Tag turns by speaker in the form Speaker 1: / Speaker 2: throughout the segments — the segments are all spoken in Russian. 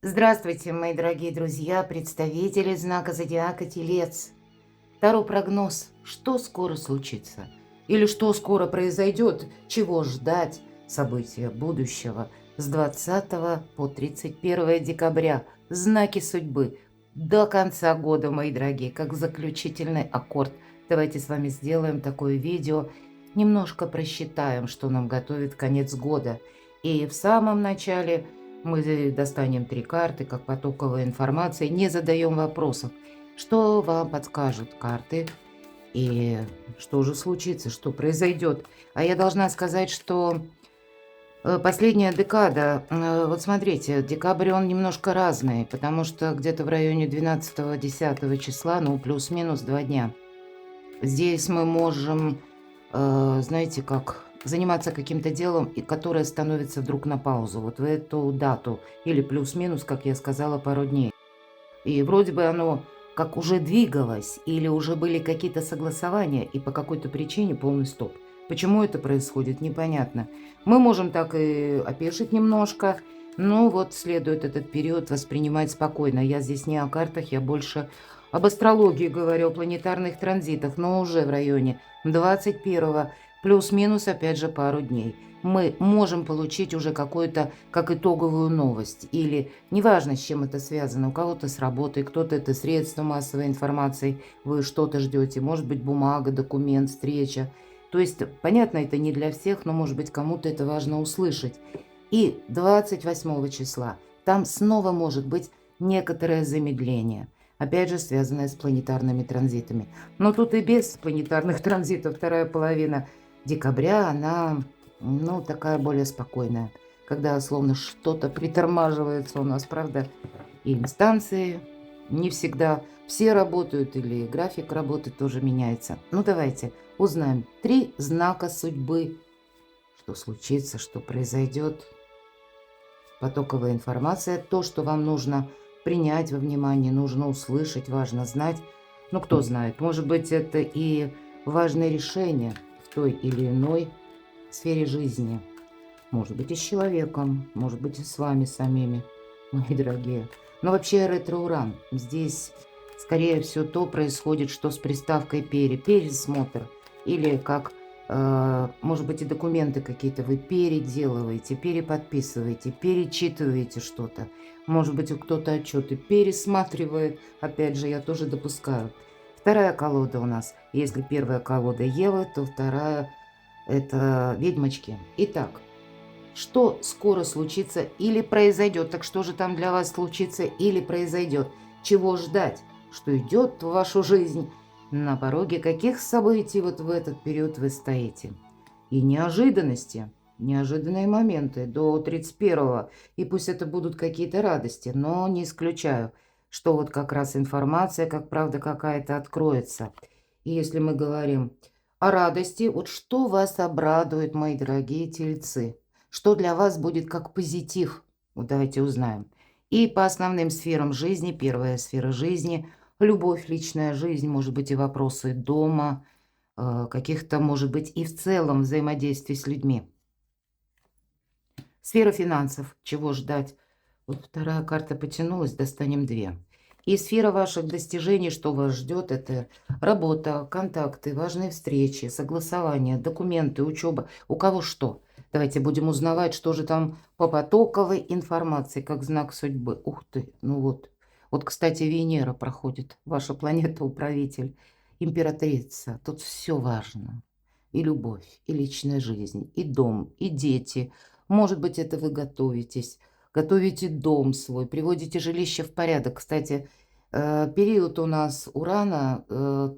Speaker 1: Здравствуйте, мои дорогие друзья, представители знака зодиака Телец. Таро прогноз. Что скоро случится? Или что скоро произойдет? Чего ждать? События будущего с 20 по 31 декабря. Знаки судьбы. До конца года, мои дорогие, как заключительный аккорд. Давайте с вами сделаем такое видео. Немножко просчитаем, что нам готовит конец года. И в самом начале мы достанем 3 карты, как потоковая информация, не задаем вопросов. Что вам подскажут карты и что же случится, что произойдет? А я должна сказать, что последняя декада, вот смотрите, декабрь он немножко разный, потому что где-то в районе 12-10 числа, ну плюс-минус 2 дня, здесь мы можем, знаете, как заниматься каким-то делом, и которое становится вдруг на паузу, вот в эту дату, или плюс-минус, как я сказала, пару дней. И вроде бы оно как уже двигалось, или уже были какие-то согласования, и по какой-то причине полный стоп. Почему это происходит, непонятно. Мы можем так и опешить немножко, но вот следует этот период воспринимать спокойно. Я здесь не о картах, я больше об астрологии говорю, о планетарных транзитах, но уже в районе 21-го, плюс-минус опять же пару дней. Мы можем получить уже какую-то как итоговую новость, или неважно, с чем это связано, у кого-то с работой, кто-то это средства массовой информации, вы что-то ждете, может быть бумага, документ, встреча. То есть, понятно, это не для всех, но может быть кому-то это важно услышать. И 28 числа там снова может быть некоторое замедление, опять же связанное с планетарными транзитами. Но тут и без планетарных транзитов вторая половина декабря, она, ну, такая более спокойная, когда словно что-то притормаживается у нас, правда, и инстанции не всегда все работают, или график работы тоже меняется. Ну, давайте узнаем 3 знака судьбы, что случится, что произойдет. Потоковая информация, то, что вам нужно принять во внимание, нужно услышать, важно знать. Ну, кто знает, может быть, это и важное решение в той или иной сфере жизни. Может быть, и с человеком, может быть, и с вами самими, мои дорогие. Но вообще ретро-уран. Здесь, скорее всего, то происходит, что с приставкой пересмотр. Или как, может быть, и документы какие-то вы переделываете, переподписываете, перечитываете что-то. Может быть, кто-то отчеты пересматривает. Опять же, я тоже допускаю. Вторая колода у нас. Если первая колода Ева, то вторая – это ведьмочки. Итак, что скоро случится или произойдет? Так что же там для вас случится или произойдет? Чего ждать? Что идет в вашу жизнь? На пороге каких событий вот в этот период вы стоите? И неожиданности, неожиданные моменты до 31-го. И пусть это будут какие-то радости, но не исключаю, что вот как раз информация, как правда какая-то откроется. И если мы говорим о радости, вот что вас обрадует, мои дорогие тельцы? Что для вас будет как позитив? Вот давайте узнаем. И по основным сферам жизни. Первая сфера жизни – любовь, личная жизнь, может быть, и вопросы дома, каких-то, может быть, и в целом взаимодействий с людьми. Сфера финансов. Чего ждать? Вот вторая карта потянулась, достанем 2. И сфера ваших достижений, что вас ждет, это работа, контакты, важные встречи, согласования, документы, учеба. У кого что? Давайте будем узнавать, что же там по потоковой информации, как знак судьбы. Ух ты, ну вот. Вот, кстати, Венера проходит, ваша планета-управитель, императрица. Тут все важно. И любовь, и личная жизнь, и дом, и дети. Может быть, это вы готовитесь. Готовите дом свой, приводите жилище в порядок. Кстати, период у нас Урана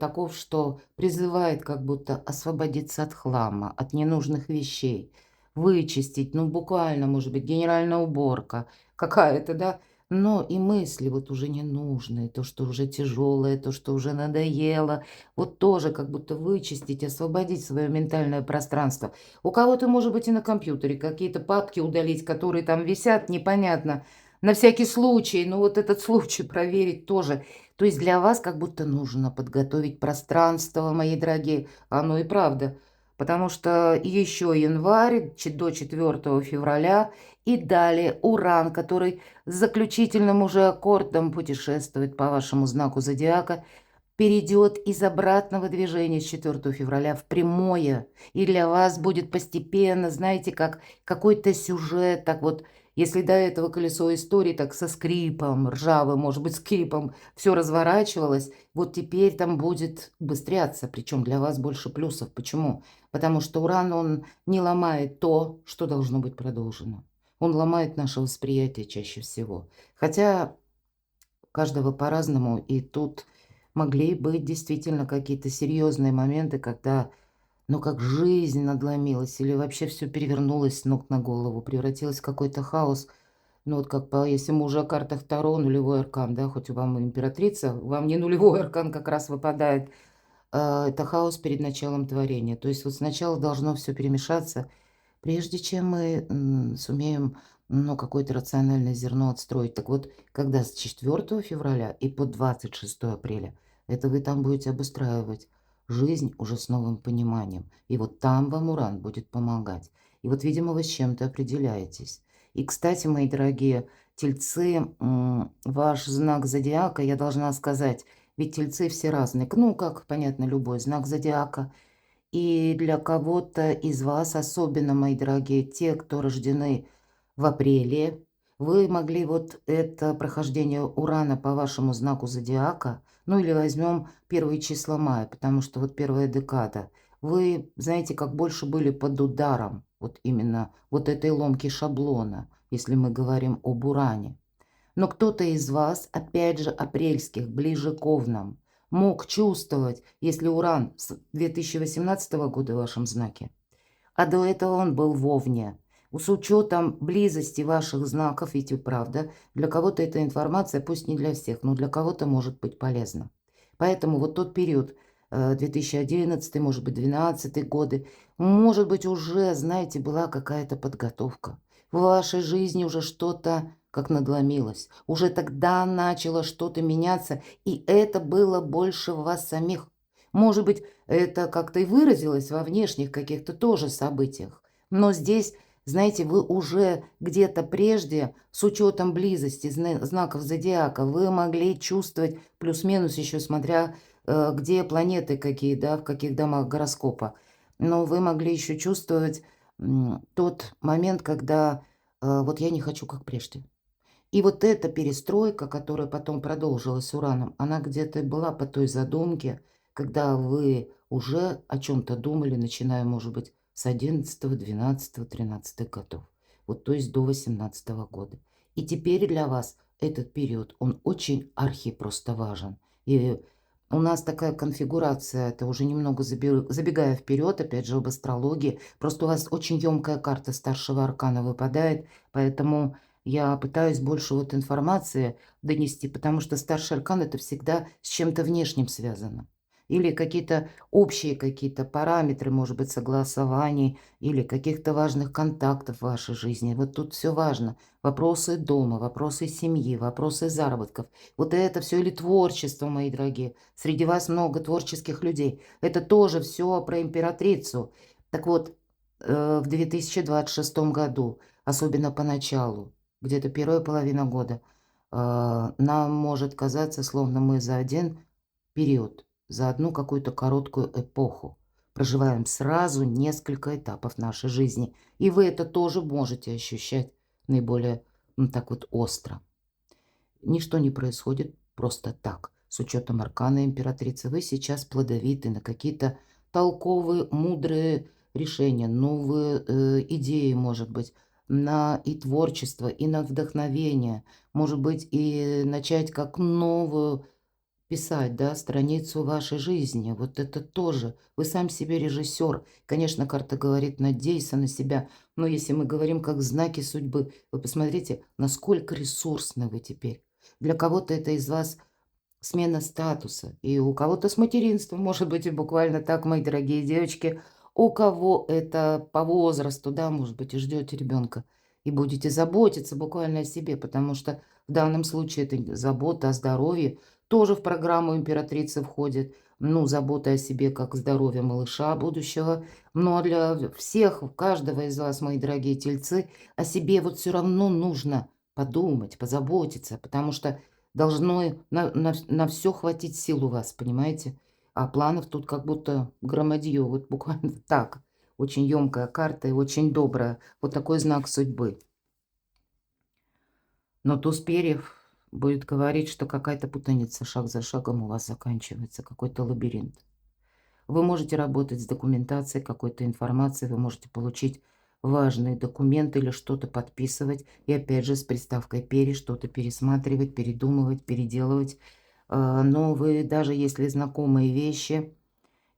Speaker 1: таков, что призывает как будто освободиться от хлама, от ненужных вещей, вычистить, ну буквально, может быть, генеральная уборка какая-то, да, но и мысли вот уже ненужные, то, что уже тяжелое, то, что уже надоело, вот тоже как будто вычистить, освободить свое ментальное пространство. У кого-то, может быть, и на компьютере какие-то папки удалить, которые там висят, непонятно. На всякий случай, ну вот этот случай проверить тоже. То есть для вас как будто нужно подготовить пространство, мои дорогие. Оно и правда. потому что еще январь до 4 февраля и далее Уран, который с заключительным уже аккордом путешествует по вашему знаку зодиака, перейдет из обратного движения с 4 февраля в прямое. И для вас будет постепенно, знаете, как какой-то сюжет, так вот, если до этого колесо истории так со скрипом, ржавым, может быть, скрипом, все разворачивалось, вот теперь там будет быстряться, причем для вас больше плюсов. Почему? Потому что Уран, он не ломает то, что должно быть продолжено. Он ломает наше восприятие чаще всего. Хотя каждого по-разному, и тут могли быть действительно какие-то серьезные моменты, когда, ну, как жизнь надломилась или вообще все перевернулось с ног на голову, превратилось в какой-то хаос. Ну, вот как по, если мы уже о картах Таро, нулевой аркан, да, хоть вам и императрица, вам не нулевой аркан как раз выпадает, это хаос перед началом творения. То есть вот сначала должно все перемешаться, прежде чем мы сумеем, ну, какое-то рациональное зерно отстроить. Так вот, когда с 4 февраля и по 26 апреля, это вы там будете обустраивать жизнь уже с новым пониманием. И вот там вам Уран будет помогать. И вот, видимо, вы с чем-то определяетесь. И, кстати, мои дорогие тельцы, ваш знак зодиака, я должна сказать, ведь тельцы все разные. Ну, как понятно, любой знак зодиака. И для кого-то из вас, особенно, мои дорогие, те, кто рождены в апреле, вы могли вот это прохождение Урана по вашему знаку зодиака, ну или возьмем первые числа мая, потому что вот первая декада, вы, знаете, как больше были под ударом вот именно вот этой ломки шаблона, если мы говорим об Уране. Но кто-то из вас, опять же, апрельских, ближе к Овнам, мог чувствовать, если Уран с 2018 года в вашем знаке, а до этого он был в Овне. С учетом близости ваших знаков, ведь и правда, для кого-то эта информация, пусть не для всех, но для кого-то может быть полезна. Поэтому вот тот период, 2011, может быть, 2012 годы, может быть, уже, знаете, была какая-то подготовка. В вашей жизни уже что-то как надломилось. Уже тогда начало что-то меняться, и это было больше в вас самих. Может быть, это как-то и выразилось во внешних каких-то тоже событиях. Но здесь, знаете, вы уже где-то прежде, с учетом близости знаков зодиака, вы могли чувствовать, плюс-минус еще смотря, где планеты какие, да, в каких домах гороскопа. Но вы могли еще чувствовать тот момент, когда вот я не хочу как прежде. И вот эта перестройка, которая потом продолжилась с Ураном, она где-то была по той задумке, когда вы уже о чем-то думали, начиная, может быть, с 11, 12, 13 годов. Вот то есть до 18 года. И теперь для вас этот период, он очень просто важен. И у нас такая конфигурация, это уже немного забегая вперед, опять же, об астрологии. Просто у вас очень емкая карта старшего аркана выпадает, поэтому я пытаюсь больше вот информации донести, потому что старший аркан это всегда с чем-то внешним связано. Или какие-то общие какие-то параметры, может быть, согласований, или каких-то важных контактов в вашей жизни. Вот тут все важно. Вопросы дома, вопросы семьи, вопросы заработков. Вот это все, или творчество, мои дорогие. Среди вас много творческих людей. Это тоже все про императрицу. Так вот, в 2026 году, особенно поначалу, где-то первая половина года, нам может казаться, словно мы за один период, за одну какую-то короткую эпоху проживаем сразу несколько этапов нашей жизни. И вы это тоже можете ощущать наиболее так вот остро. Ничто не происходит просто так. С учетом аркана императрицы вы сейчас плодовиты на какие-то толковые, мудрые решения, новые идеи, может быть, на и творчество, и на вдохновение, может быть, и начать как новую писать, да, страницу вашей жизни. Вот это тоже. Вы сам себе режиссер. Конечно, карта говорит, надейся на себя. Но если мы говорим как знаки судьбы, вы посмотрите, насколько ресурсны вы теперь. Для кого-то это из вас смена статуса. И у кого-то с материнством, может быть, и буквально так, мои дорогие девочки. У кого это по возрасту, да, может быть, и ждете ребенка. И будете заботиться буквально о себе, потому что в данном случае это забота о здоровье тоже в программу императрицы входит. ну, забота о себе, как здоровье малыша будущего. Но для всех, каждого из вас, мои дорогие тельцы, о себе вот все равно нужно подумать, позаботиться, потому что должно на все хватить сил у вас, понимаете? А планов тут как будто громадье, вот буквально так. Очень емкая карта и очень добрая. Вот такой знак судьбы. Но туз перьев будет говорить, что какая-то путаница шаг за шагом у вас заканчивается, какой-то лабиринт. Вы можете работать с документацией, какой-то информацией, вы можете получить важные документы или что-то подписывать. И опять же с приставкой «пере» что-то пересматривать, передумывать, переделывать. Но вы, даже если знакомые вещи,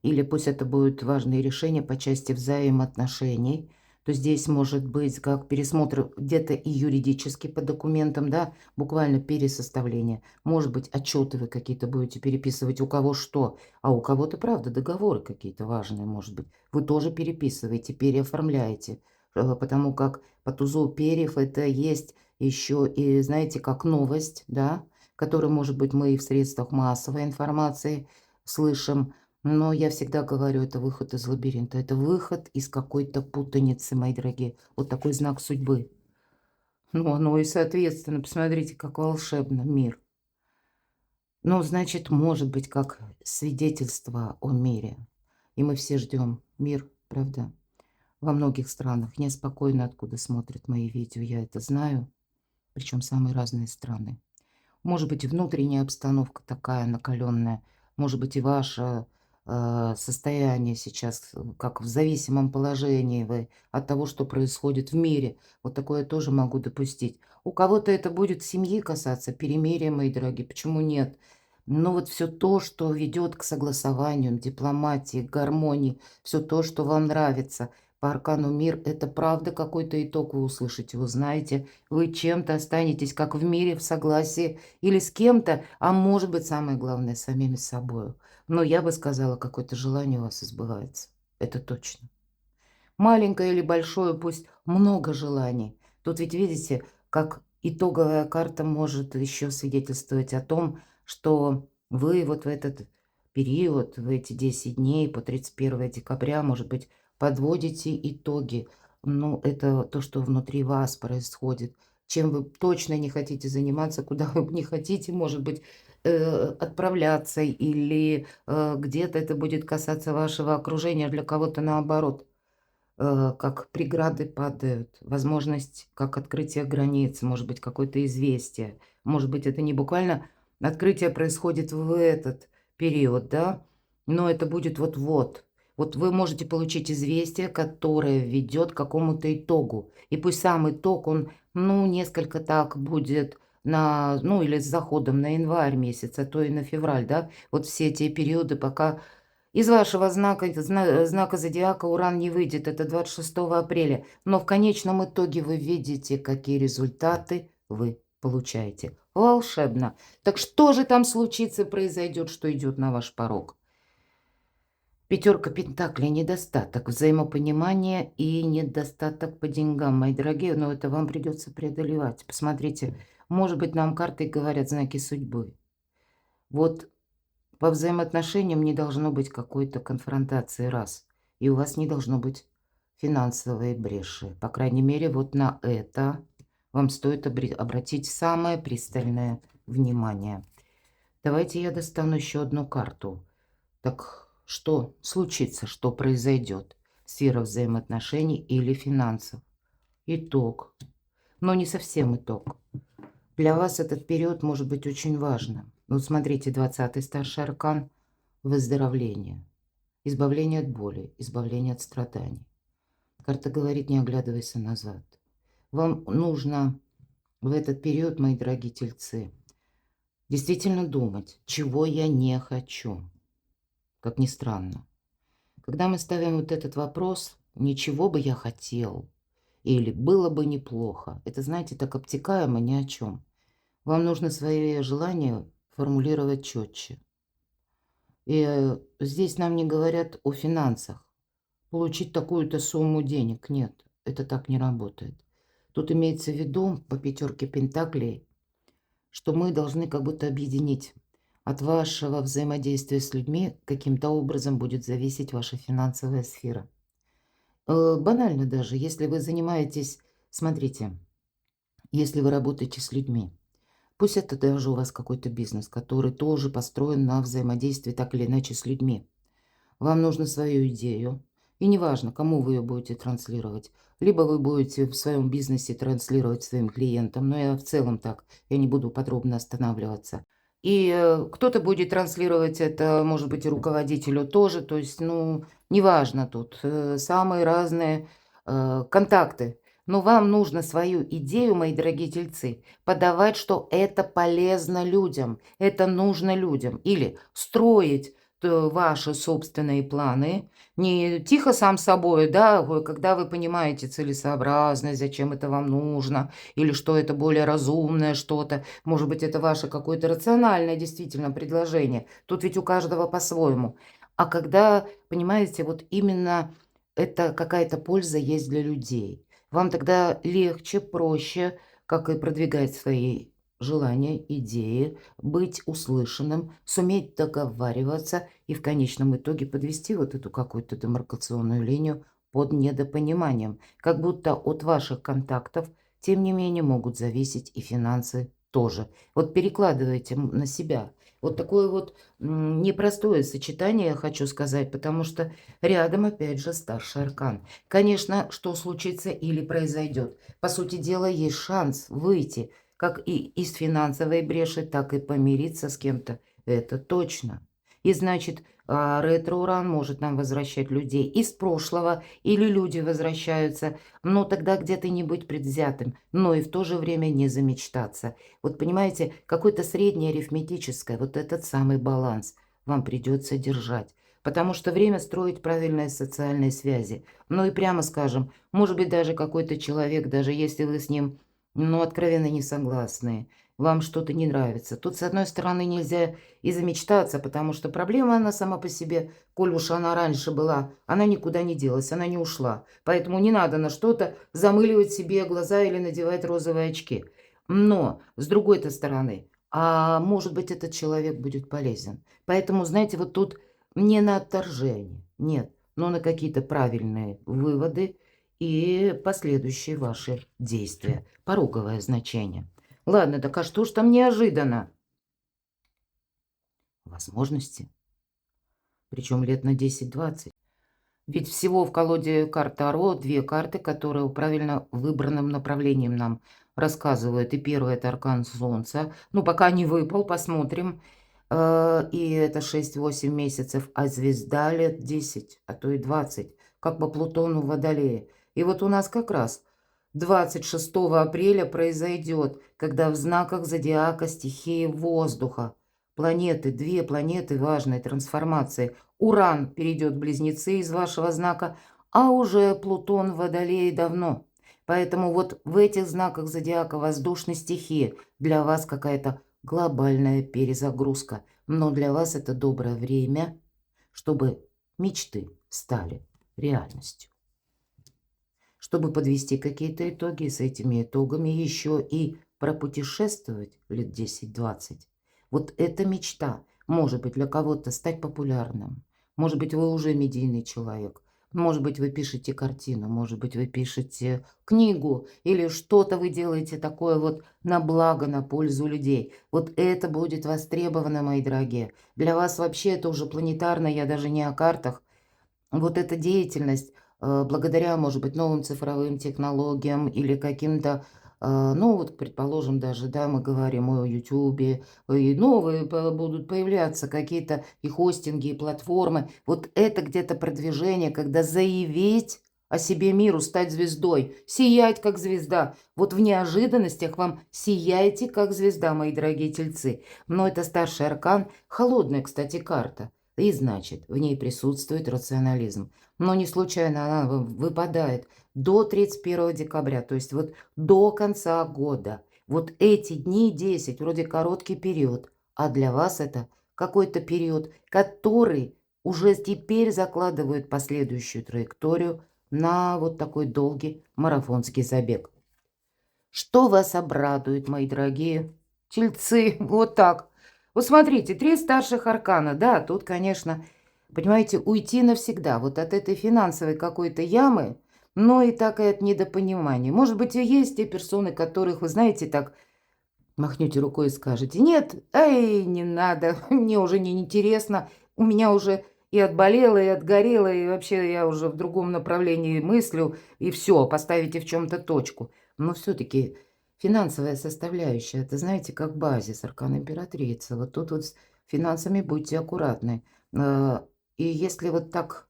Speaker 1: или пусть это будут важные решения по части взаимоотношений, то здесь может быть как пересмотр где-то и юридически по документам, да, буквально пересоставление. Может быть, отчеты вы какие-то будете переписывать, у кого что, а у кого-то, правда, договоры какие-то важные, может быть. Вы тоже переписываете, переоформляете, потому как по тузу перьев это есть еще и, знаете, как новость, да, которую, может быть, мы и в средствах массовой информации слышим. Но я всегда говорю, это выход из лабиринта, это выход из какой-то путаницы, мои дорогие. Вот такой знак судьбы. Ну и, соответственно, посмотрите, как волшебно мир. Ну, значит, может быть, как свидетельство о мире. И мы все ждем мир, правда? Во многих странах неспокойно, откуда смотрят мои видео, я это знаю. Причем самые разные страны. Может быть, и внутренняя обстановка такая накаленная, может быть, и ваше состояние сейчас, как в зависимом положении вы от того, что происходит в мире. Вот такое тоже могу допустить. У кого-то это будет семьи касаться, перемирия, мои дорогие, почему нет? Но вот все то, что ведет к согласованию, дипломатии, гармонии, все то, что вам нравится по аркану мир, это правда какой-то итог вы услышите, узнаете. Вы чем-то останетесь как в мире, в согласии, или с кем-то, а может быть, самое главное, с самими собой. Но я бы сказала, какое-то желание у вас избывается. Это точно. Маленькое или большое, пусть много желаний. Тут ведь видите, как итоговая карта может еще свидетельствовать о том, что вы вот в этот период, в эти 10 дней по 31 декабря, может быть, подводите итоги. Ну, это то, что внутри вас происходит. Чем вы точно не хотите заниматься, куда вы не хотите, может быть, отправляться, или где-то это будет касаться вашего окружения, для кого-то наоборот как преграды падают, возможность, как открытие границ, может быть, какое-то известие. Может быть, это не буквально открытие происходит в этот период, да, но это будет вот-вот. Вот вы можете получить известие, которое ведет к какому-то итогу. И пусть сам итог, он, ну, несколько так будет на, ну, или с заходом на январь месяц, а то и на февраль, да, вот все эти периоды, пока из вашего знака зодиака Уран не выйдет, это 26 апреля. Но в конечном итоге вы видите, какие результаты вы получаете. Волшебно. Так что же там случится, произойдет, что идет на ваш порог? Пятерка пентаклей, недостаток взаимопонимания и недостаток по деньгам, мои дорогие, но это вам придется преодолевать. Посмотрите, может быть, нам карты говорят знаки судьбы. Вот по взаимоотношениям не должно быть какой-то конфронтации, раз. И у вас не должно быть финансовой бреши. По крайней мере, вот на это вам стоит обратить самое пристальное внимание. Давайте я достану еще одну карту. Так что случится, что произойдет? Сфера взаимоотношений или финансов? Итог. Но не совсем итог. Для вас этот период может быть очень важным. Вот смотрите, 20-й старший аркан – выздоровление, избавление от боли, избавление от страданий. Карта говорит, не оглядывайся назад. Вам нужно в этот период, мои дорогие тельцы, действительно думать, чего я не хочу. Как ни странно. Когда мы ставим вот этот вопрос, ничего бы я хотел, или было бы неплохо, это, знаете, так обтекаемо ни о чем. Вам нужно свои желания формулировать четче. И здесь нам не говорят о финансах. Получить такую-то сумму денег. Нет, это так не работает. Тут имеется в виду по пятерке пентаклей, что мы должны как будто объединить От вашего взаимодействия с людьми каким-то образом будет зависеть ваша финансовая сфера. Банально даже, если вы занимаетесь, смотрите, если вы работаете с людьми, пусть это даже у вас какой-то бизнес, который тоже построен на взаимодействии так или иначе с людьми. Вам нужно свою идею, и неважно, кому вы ее будете транслировать. Либо вы будете в своем бизнесе транслировать своим клиентам, но я в целом так, я не буду подробно останавливаться. И кто-то будет транслировать это, может быть, и руководителю тоже, то есть, ну, неважно тут, самые разные контакты. Но вам нужно свою идею, мои дорогие тельцы, подавать, что это полезно людям, это нужно людям. Или строить ваши собственные планы, не тихо сам собой, да, когда вы понимаете целесообразность, зачем это вам нужно, или что это более разумное что-то, может быть, это ваше какое-то рациональное действительно предложение. Тут ведь у каждого по-своему. А когда, понимаете, вот именно это какая-то польза есть для людей, вам тогда легче, проще, как и продвигать свои желания, идеи, быть услышанным, суметь договариваться и в конечном итоге подвести вот эту какую-то демаркационную линию под недопониманием. Как будто от ваших контактов, тем не менее, могут зависеть и финансы тоже. Вот перекладывайте на себя. Вот такое вот непростое сочетание, я хочу сказать, потому что рядом, опять же, старший аркан. Конечно, что случится или произойдет. По сути дела, есть шанс выйти как и из финансовой бреши, так и помириться с кем-то. Это точно. И значит, ретро-уран может нам возвращать людей из прошлого, или люди возвращаются, но тогда где-то не быть предвзятым, но и в то же время не замечтаться. Вот понимаете, какое-то среднее арифметическое, вот этот самый баланс вам придется держать. Потому что время строить правильные социальные связи. Ну и прямо скажем, может быть, даже какой-то человек, даже если вы с ним, ну, откровенно не согласны, вам что-то не нравится. Тут, с одной стороны, нельзя и замечтаться, потому что проблема, она сама по себе, коль уж она раньше была, она никуда не делась, она не ушла. Поэтому не надо на что-то замыливать себе глаза или надевать розовые очки. Но, с другой-то стороны, а может быть, этот человек будет полезен. Поэтому, знаете, вот тут не на отторжение, нет, но на какие-то правильные выводы и последующие ваши действия. Пороговое значение. Ладно, так а что ж там неожиданно? Возможности. Причем лет на 10-20. Ведь всего в колоде карт Таро 2 карты, которые правильно выбранным направлением нам рассказывают. И первый это аркан Солнца. Ну, пока не выпал, посмотрим. И это 6-8 месяцев, а звезда лет 10, а то и 20, как по Плутону в Водолее. И вот у нас как раз 26 апреля произойдет, когда в знаках зодиака стихии воздуха планеты, 2 планеты важной трансформации. Уран перейдет в Близнецы из вашего знака, а уже Плутон в Водолее давно. Поэтому вот в этих знаках зодиака воздушной стихии для вас какая-то глобальная перезагрузка. Но для вас это доброе время, чтобы мечты стали реальностью. Чтобы подвести какие-то итоги, и с этими итогами еще и пропутешествовать лет 10-20. Вот эта мечта может быть для кого-то стать популярным. Может быть, вы уже медийный человек. Может быть, вы пишете картину, может быть, вы пишете книгу или что-то вы делаете такое вот на благо, на пользу людей. Вот это будет востребовано, мои дорогие. Для вас вообще это уже планетарно, я даже не о картах. Вот эта деятельность, благодаря, может быть, новым цифровым технологиям или каким-то, ну, вот, предположим, даже, да, мы говорим о Ютубе, и новые будут появляться какие-то и хостинги, и платформы. Вот это где-то продвижение, когда заявить о себе миру, стать звездой, сиять как звезда. Вот в неожиданностях вам сияйте как звезда, мои дорогие тельцы. Но это старший аркан, холодная, кстати, карта. И значит, в ней присутствует рационализм. Но не случайно она выпадает до 31 декабря, то есть вот до конца года. Вот эти дни 10, вроде короткий период, а для вас это какой-то период, который уже теперь закладывает последующую траекторию на вот такой долгий марафонский забег. Что вас обрадует, мои дорогие тельцы? Вот так. Вот смотрите, 3 старших аркана. Да, тут, конечно, понимаете, уйти навсегда вот от этой финансовой какой-то ямы, но и так и от недопонимания. Может быть, и есть те персоны, которых, вы знаете, так махнете рукой и скажете: "Нет, ай, не надо, мне уже не интересно, у меня уже и отболело, и отгорело, и вообще я уже в другом направлении мыслю, и все, поставите в чем то точку". Но все таки финансовая составляющая — это, знаете, как базис, аркан императрицы. Вот тут вот с финансами будьте аккуратны. А, и если вот так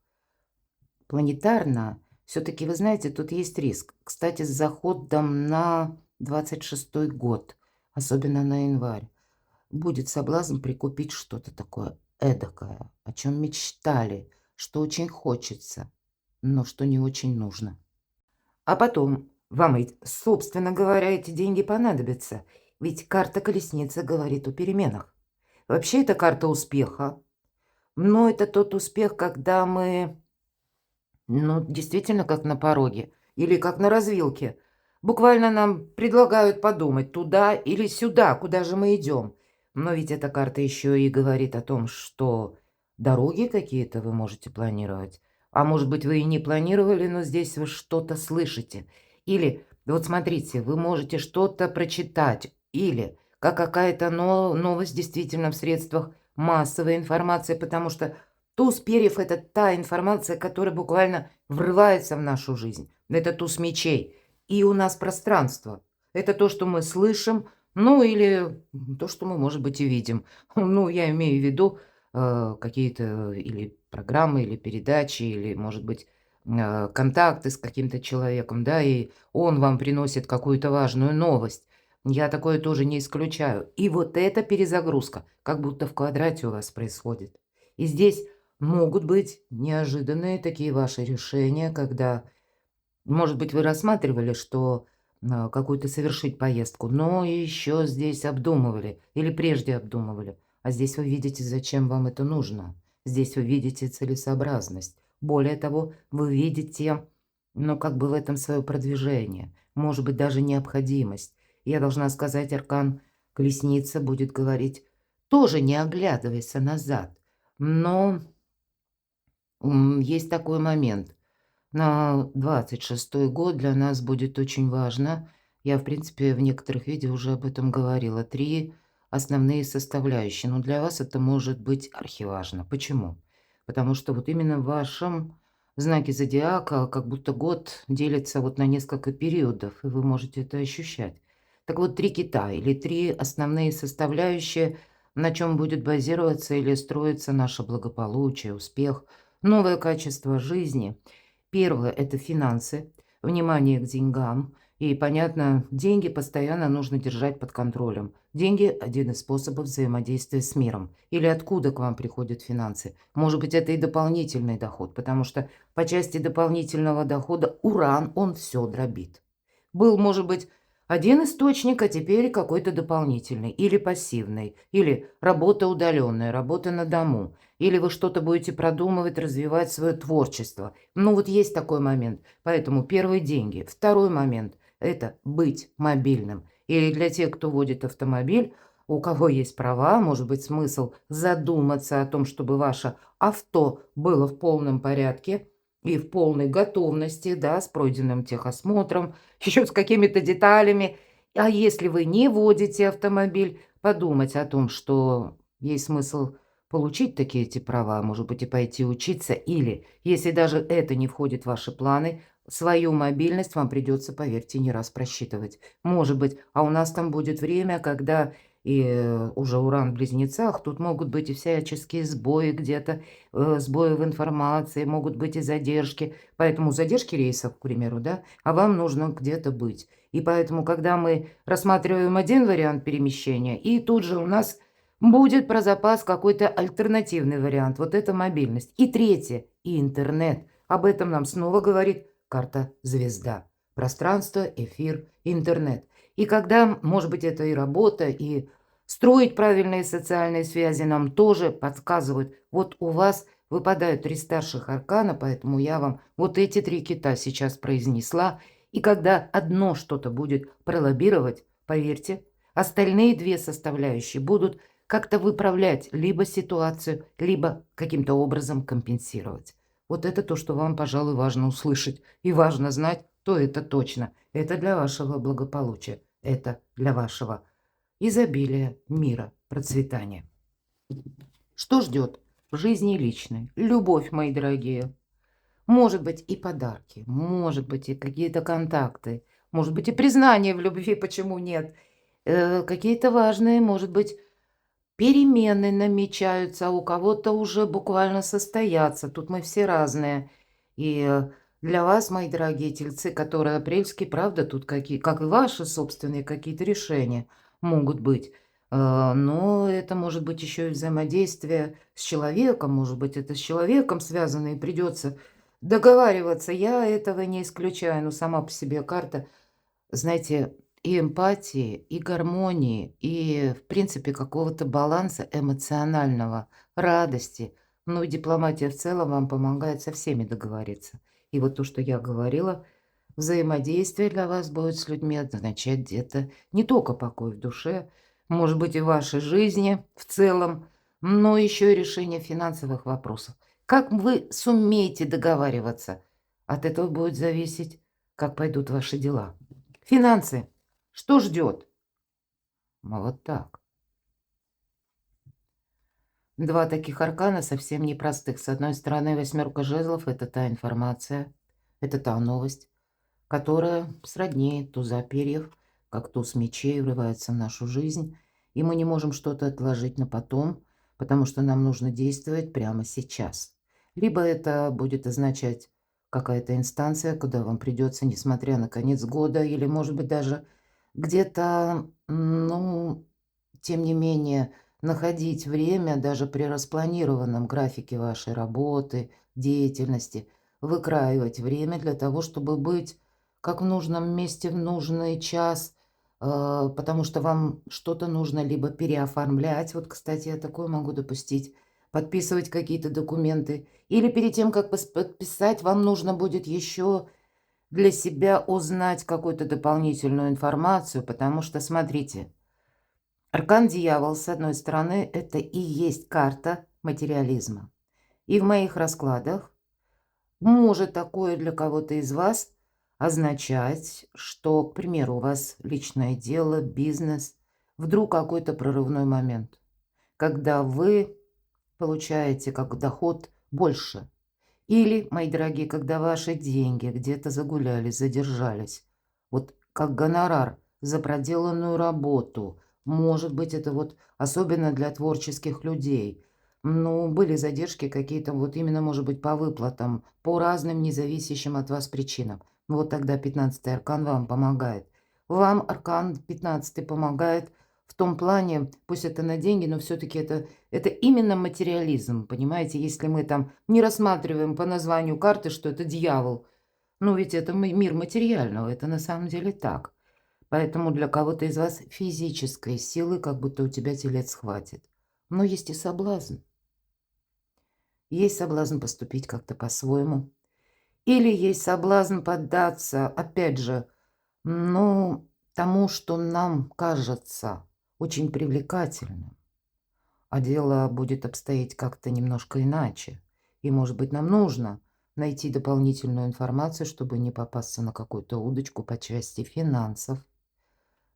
Speaker 1: планетарно, все таки вы знаете, тут есть риск. Кстати, с заходом на 26-й год, особенно на январь, будет соблазн прикупить что-то такое эдакое, о чем мечтали, что очень хочется, но что не очень нужно. А потом вам, ведь, собственно говоря, эти деньги понадобятся, ведь карта колесницы говорит о переменах. Вообще это карта успеха, но это тот успех, когда мы, ну, действительно, как на пороге или как на развилке. Буквально нам предлагают подумать, туда или сюда, куда же мы идем. Но ведь эта карта еще и говорит о том, что дороги какие-то вы можете планировать. А может быть, вы и не планировали, но здесь вы что-то слышите. Или, вот смотрите, вы можете что-то прочитать. Или как какая-то новость действительно в средствах массовой информации, потому что туз перьев — это та информация, которая буквально врывается в нашу жизнь. Это туз мечей. И у нас пространство. Это то, что мы слышим, ну или то, что мы, может быть, и видим. Ну, я имею в виду какие-то или программы, или передачи, или, может быть, контакты с каким-то человеком, да, и он вам приносит какую-то важную новость. Я такое тоже не исключаю. И вот эта перезагрузка, как будто в квадрате у вас происходит. И здесь могут быть неожиданные такие ваши решения, когда, может быть, вы рассматривали, что какую-то совершить поездку, но еще здесь обдумывали или прежде обдумывали. А здесь вы видите, зачем вам это нужно. Здесь вы видите целесообразность. Более того, вы видите, ну, как бы в этом свое продвижение, может быть, даже необходимость. Я должна сказать, аркан колесница будет говорить, тоже не оглядывайся назад, но есть такой момент. На 26-й год для нас будет очень важно. Я, в принципе, в некоторых видео уже об этом говорила. 3 основные составляющие. Но для вас это может быть архиважно. Почему? Потому что вот именно в вашем знаке зодиака как будто год делится вот на несколько периодов, и вы можете это ощущать. Так вот, 3 кита или 3 основные составляющие, на чем будет базироваться или строиться наше благополучие, успех, новое качество жизни. Первое — это финансы, внимание к деньгам. И, понятно, деньги постоянно нужно держать под контролем. Деньги — один из способов взаимодействия с миром. Или откуда к вам приходят финансы. Может быть, это и дополнительный доход, потому что по части дополнительного дохода Уран, он все дробит. Был, может быть, один источник, а теперь какой-то дополнительный, или пассивный, или работа удаленная, работа на дому, или вы что-то будете продумывать, развивать свое творчество. Ну вот есть такой момент. Поэтому первые деньги. Второй момент — это быть мобильным. Или для тех, кто водит автомобиль, у кого есть права, может быть смысл задуматься о том, чтобы ваше авто было в полном порядке, и в полной готовности, да, с пройденным техосмотром, еще с какими-то деталями. А если вы не водите автомобиль, подумать о том, что есть смысл получить такие эти права, может быть, и пойти учиться. Или, если даже это не входит в ваши планы, свою мобильность вам придется, поверьте, не раз просчитывать. Может быть, а у нас там будет время, когда и уже Уран в Близнецах, тут могут быть и всяческие сбои где-то, сбои в информации, могут быть и задержки. Поэтому задержки рейсов, к примеру, да, а вам нужно где-то быть. И поэтому, когда мы рассматриваем один вариант перемещения, и тут же у нас будет про запас какой-то альтернативный вариант. Вот это мобильность. И третье, и интернет. Об этом нам снова говорит карта звезда. Пространство, эфир, интернет. И когда, может быть, это и работа, и строить правильные социальные связи нам тоже подсказывают. Вот у вас выпадают 3 старших аркана, поэтому я вам вот эти 3 кита сейчас произнесла. И когда одно что-то будет пролоббировать, поверьте, остальные 2 составляющие будут как-то выправлять либо ситуацию, либо каким-то образом компенсировать. Вот это то, что вам, пожалуй, важно услышать и важно знать, то это точно. Это для вашего благополучия, это для вашего изобилия, мира, процветания. Что ждет в жизни личной? Любовь, мои дорогие. Может быть, и подарки, может быть, и какие-то контакты, может быть, и признание в любви, почему нет. Какие-то важные, может быть, перемены намечаются, а у кого-то уже буквально состоятся. Тут мы все разные. И для вас, мои дорогие тельцы, которые апрельские, правда, тут какие, как и ваши собственные какие-то решения могут быть. Но это может быть еще и взаимодействие с человеком, может быть, это с человеком связано и придется договариваться. Я этого не исключаю, но сама по себе карта, знаете, и эмпатии, и гармонии, и, в принципе, какого-то баланса эмоционального, радости. Ну и дипломатия в целом вам помогает со всеми договориться. И вот то, что я говорила, взаимодействие для вас будет с людьми означать где-то не только покой в душе, может быть, и в вашей жизни в целом, но еще и решение финансовых вопросов. Как вы сумеете договариваться, от этого будет зависеть, как пойдут ваши дела. Финансы. Что ждет? Вот так. Два таких аркана совсем непростых. С одной стороны, восьмерка жезлов– это та информация, это та новость, которая сродни туза перьев, как туз мечей врывается в нашу жизнь, и мы не можем что-то отложить на потом, потому что нам нужно действовать прямо сейчас. Либо это будет означать какая-то инстанция, куда вам придется, несмотря на конец года, или, может быть, даже где-то, ну, тем не менее, находить время даже при распланированном графике вашей работы, деятельности, выкраивать время для того, чтобы быть как в нужном месте в нужный час, потому что вам что-то нужно либо переоформлять, вот, кстати, я такое могу допустить, подписывать какие-то документы, или перед тем, как подписать, вам нужно будет еще для себя узнать какую-то дополнительную информацию, потому что, смотрите, аркан Дьявол, с одной стороны, это и есть карта материализма. И в моих раскладах может такое для кого-то из вас означать, что, к примеру, у вас личное дело, бизнес, вдруг какой-то прорывной момент, когда вы получаете как доход больше. Или, мои дорогие, когда ваши деньги где-то загуляли, задержались. Вот как гонорар за проделанную работу. Может быть, это вот особенно для творческих людей. Ну, были задержки какие-то, вот именно, может быть, по выплатам, по разным независящим от вас причинам. Вот тогда 15-й аркан вам помогает. Вам аркан 15-й помогает в том плане, пусть это на деньги, но все-таки это именно материализм, понимаете? Если мы там не рассматриваем по названию карты, что это дьявол, ну ведь это мир материального, это на самом деле так. Поэтому для кого-то из вас физической силы, как будто у тебя телец хватит. Но есть и соблазн. Есть соблазн поступить как-то по-своему. Или есть соблазн поддаться, опять же, ну, тому, что нам кажется очень привлекательным. А дело будет обстоять как-то немножко иначе. И, может быть, нам нужно найти дополнительную информацию, чтобы не попасться на какую-то удочку по части финансов.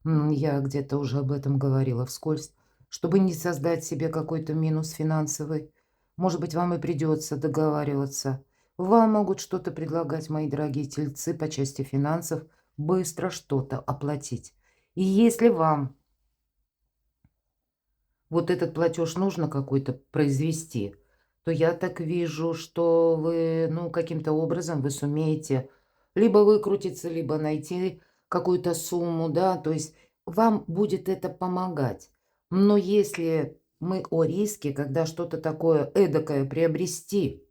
Speaker 1: Я где-то уже об этом говорила вскользь. Чтобы не создать себе какой-то минус финансовый. Может быть, вам и придется договариваться. Вам могут что-то предлагать, мои дорогие тельцы, по части финансов, быстро что-то оплатить. И если вам вот этот платеж нужно какой-то произвести, то я так вижу, что вы, ну, каким-то образом вы сумеете либо выкрутиться, либо найти какую-то сумму, да, то есть вам будет это помогать. Но если мы о риске, когда что-то такое эдакое приобрести,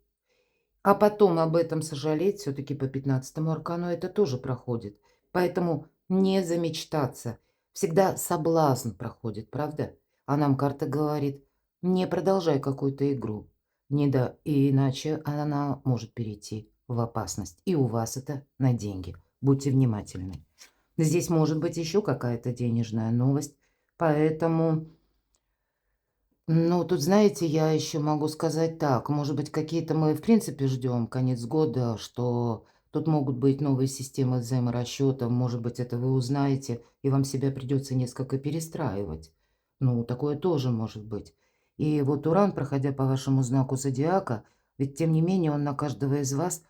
Speaker 1: а потом об этом сожалеть, все-таки по 15-му аркану это тоже проходит. Поэтому не замечтаться. Всегда соблазн проходит, правда? А нам карта говорит, не продолжай какую-то игру. Не да, и иначе она может перейти в опасность. И у вас это на деньги. Будьте внимательны. Здесь может быть еще какая-то денежная новость. Поэтому Ну, тут, знаете, я еще могу сказать так. Может быть, какие-то мы, в принципе, ждем конец года, что тут могут быть новые системы взаиморасчета. Может быть, это вы узнаете, и вам себя придется несколько перестраивать. Ну, такое тоже может быть. И вот Уран, проходя по вашему знаку зодиака, ведь тем не менее он на каждого из вас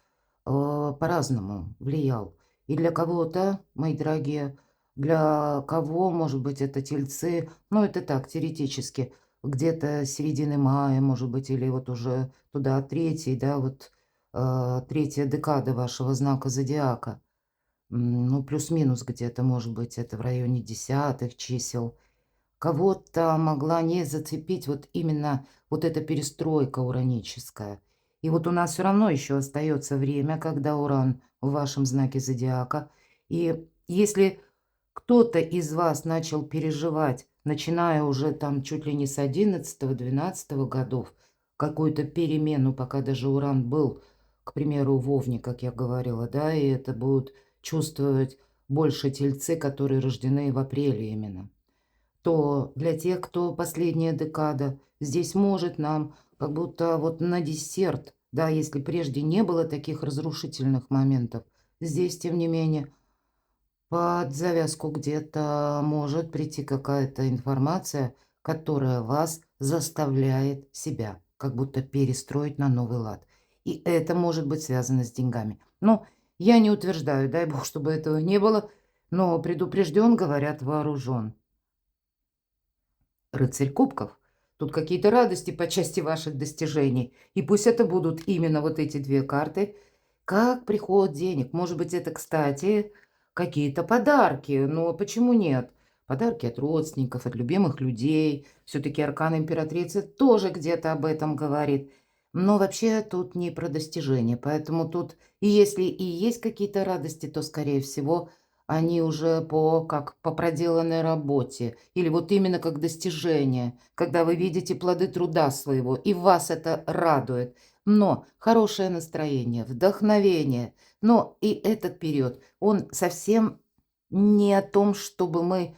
Speaker 1: по-разному влиял. И для кого-то, мои дорогие, для кого, может быть, это тельцы, ну, это так, теоретически, где-то середины мая, может быть, или вот уже туда третий, да, вот, третья декада вашего знака зодиака. Ну, плюс-минус где-то, может быть, это в районе десятых чисел. Кого-то могла не зацепить вот именно вот эта перестройка ураническая. И вот у нас все равно еще остается время, когда Уран в вашем знаке зодиака. И если кто-то из вас начал переживать, начиная уже там чуть ли не с 11-12 годов, какую-то перемену, пока даже Уран был, к примеру, в Овне, как я говорила, да, и это будут чувствовать больше тельцы, которые рождены в апреле именно, то для тех, кто последняя декада, здесь может нам как будто вот на десерт, да, если прежде не было таких разрушительных моментов, здесь, тем не менее, под завязку где-то может прийти какая-то информация, которая вас заставляет себя как будто перестроить на новый лад. И это может быть связано с деньгами. Но я не утверждаю, дай бог, чтобы этого не было, но предупрежден, говорят, вооружен. Рыцарь кубков. Тут какие-то радости по части ваших достижений. И пусть это будут именно вот эти две карты, как приход денег. Может быть, это, кстати, какие-то подарки. Но почему нет? Подарки от родственников, от любимых людей. Все-таки аркан императрицы тоже где-то об этом говорит. Но вообще тут не про достижения. Поэтому тут, и если и есть какие-то радости, то, скорее всего, они уже как по проделанной работе, или вот именно как достижение, когда вы видите плоды труда своего, и вас это радует. Но хорошее настроение, вдохновение. Но и этот период, он совсем не о том, чтобы мы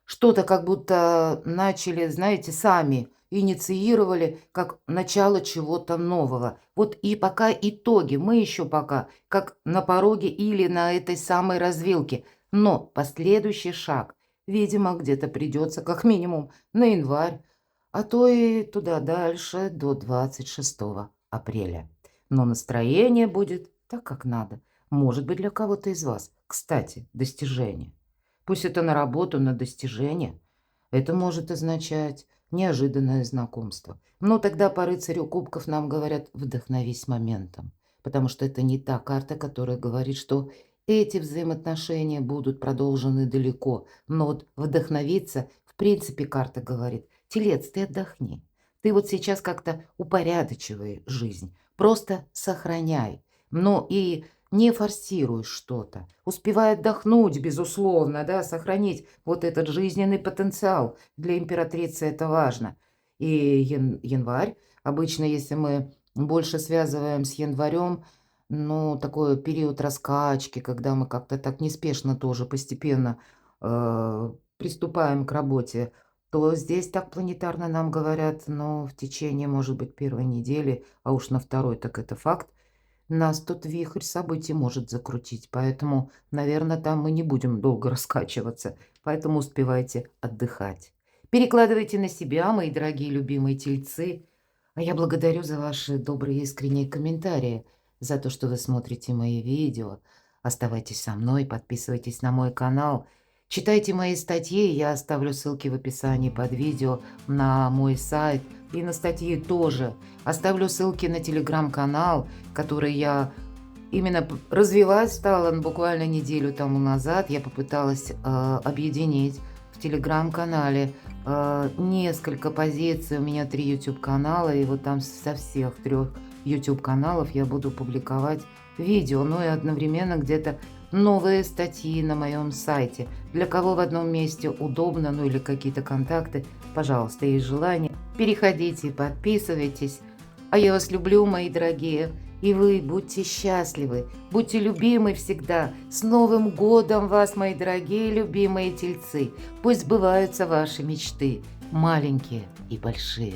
Speaker 1: что-то как будто начали, знаете, сами инициировали, как начало чего-то нового. Вот и пока итоги, мы еще пока как на пороге или на этой самой развилке. Но последующий шаг, видимо, где-то придется как минимум на январь, а то и туда дальше до 26 апреля. Но настроение будет так, как надо. Может быть, для кого-то из вас. Кстати, достижение. Пусть это на работу, на достижение. Это может означать неожиданное знакомство. Но тогда по рыцарю кубков нам говорят «вдохновись моментом». Потому что это не та карта, которая говорит, что эти взаимоотношения будут продолжены далеко. Но вот вдохновиться, в принципе, карта говорит: телец, ты отдохни. Ты вот сейчас как-то упорядочивай жизнь. Просто сохраняй. Но и не форсируй что-то. Успевай отдохнуть, безусловно, да, сохранить вот этот жизненный потенциал. Для императрицы это важно. И январь, обычно, если мы больше связываем с январем, ну, такой период раскачки, когда мы как-то так неспешно тоже постепенно приступаем к работе, то здесь так планетарно нам говорят, но в течение, может быть, первой недели, а уж на второй, так это факт, нас тут вихрь событий может закрутить. Поэтому, наверное, там мы не будем долго раскачиваться. Поэтому успевайте отдыхать. Перекладывайте на себя, мои дорогие любимые тельцы. А я благодарю за ваши добрые искренние комментарии, за то, что вы смотрите мои видео. Оставайтесь со мной, подписывайтесь на мой канал. Читайте мои статьи, я оставлю ссылки в описании под видео на мой сайт и на статьи тоже. Оставлю ссылки на телеграм-канал, который я именно развивать стала буквально неделю тому назад. Я попыталась объединить в телеграм-канале несколько позиций. У меня 3 YouTube-канала, и вот там со всех 3 YouTube-каналов я буду публиковать видео, ну и одновременно где-то новые статьи на моем сайте. Для кого в одном месте удобно, ну или какие-то контакты, пожалуйста, есть желание, переходите, подписывайтесь. А я вас люблю, мои дорогие. И вы будьте счастливы, будьте любимы всегда. С Новым годом вас, мои дорогие любимые тельцы. Пусть сбываются ваши мечты. маленькие и большие.